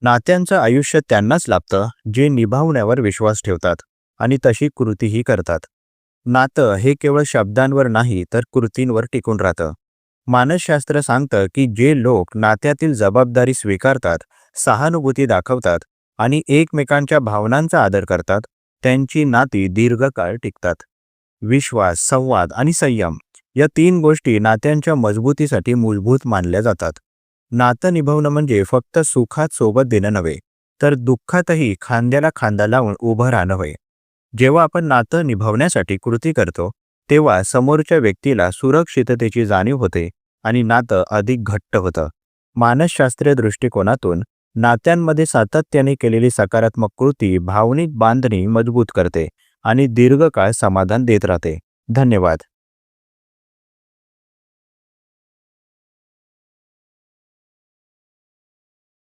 नात्यांचं आयुष्य त्यांनाच लाभतं जे निभावण्यावर विश्वास ठेवतात आणि तशी कृतीही करतात. नातं हे केवळ शब्दांवर नाही तर कृतींवर टिकून राहतं. मानसशास्त्र सांगतं की जे लोक नात्यातील जबाबदारी स्वीकारतात, सहानुभूती दाखवतात आणि एकमेकांच्या भावनांचा आदर करतात, त्यांची नाती दीर्घकाळ टिकतात. विश्वास, संवाद आणि संयम या तीन गोष्टी नात्यांच्या मजबूतीसाठी मूलभूत मानल्या जातात. नातं निभावणं म्हणजे फक्त सुखात सोबत देणं नव्हे, तर दुःखातही खांद्याला खांदा लावून उभं राहणं होय. जेव्हा आपण नातं निभावण्यासाठी कृती करतो, तेव्हा समोरच्या व्यक्तीला सुरक्षिततेची जाणीव होते आणि नातं अधिक घट्ट होतं. मानसशास्त्रीय दृष्टिकोनातून नात्यांमध्ये सातत्याने केलेली सकारात्मक कृती भावनिक बांधणी मजबूत करते आणि दीर्घकाळ समाधान देत राहते. धन्यवाद.